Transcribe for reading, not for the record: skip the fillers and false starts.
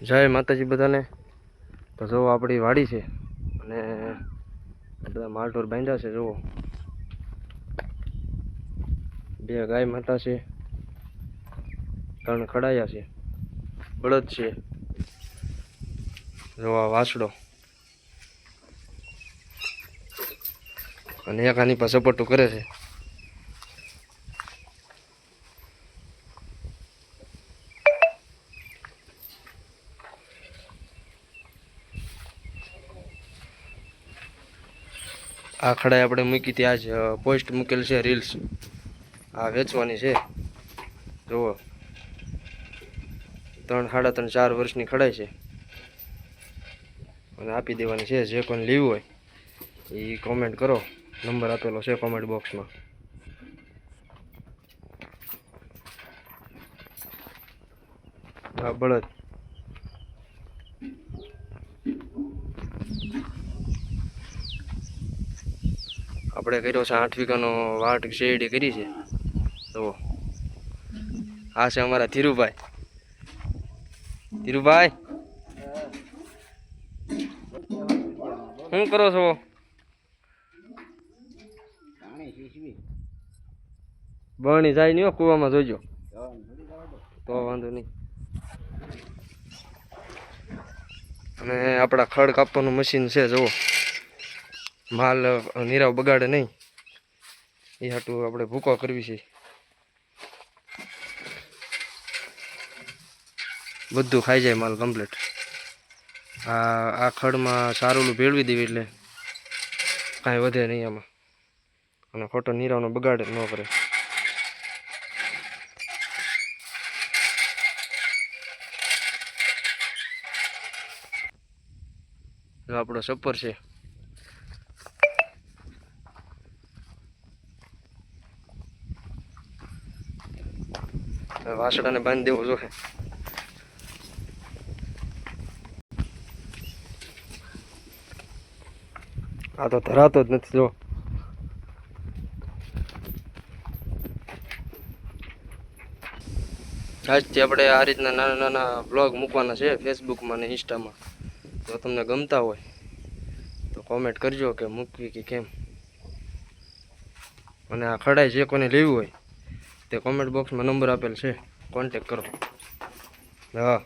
જય માતાજી બધાને। તો જો આપણી વાડી છે અને બધા માલઢોર બાંધ્યા છે। જુઓ બે ગાય માતા છે, 3 ખડાયા છે, બળદ છે, જો આ વાસડો અને એક આની પાસે સપોર્ટ કરે છે। આ ખડાઈ આપણે મૂકી ત્યાં જ પોસ્ટ મૂકેલ છે રીલ્સ, આ વેચવાની છે। જુઓ 3, 3.5, 4 વર્ષની ખડાઈ છે અને આપી દેવાની છે। જે કોઈને લેવું હોય એ કોમેન્ટ કરો, નંબર આપેલો છે કોમેન્ટ બોક્સમાં। આ બળદ આપણે કર્યો છે 8 વીઘાનો વાટ શેરડી કરી છે। જુઓ આ છે અમારા ધીરુભાઈ। ધીરુભાઈ શું કરો છો? બણી જાય નહીં, કૂવામાં જોઈજો તો વાંધો નહીં। અને આપણા ખડ કાપવાનું મશીન છે। જુઓ માલ નીરાવ બગાડે નહીં એ હાટું આપણે ભૂકો કરવી છે। બધું ખાઈ જાય માલ કમ્પ્લીટ। આ ખડમાં સારું ભેળવી દેવી એટલે કાંઈ વધે નહીં આમાં, અને ખોટો નીરાવનો બગાડ ન કરે। આપણો સપર છે, વાસડાને બાંધી દેવો જોઈએ। આ તો ધરાતો જ નથી। જો આજથી આપણે આ રીતના નાના નાના બ્લોગ મૂકવાના છે ફેસબુકમાં ને ઇન્સ્ટામાં। જો તમને ગમતા હોય તો કોમેન્ટ કરજો કે મૂકવી કે કેમ। અને આ ખડાઈ જે કોને લેવી હોય તે કોમેન્ટ બોક્સમાં નંબર આપેલ છે, કોન્ટેક કરો। હા।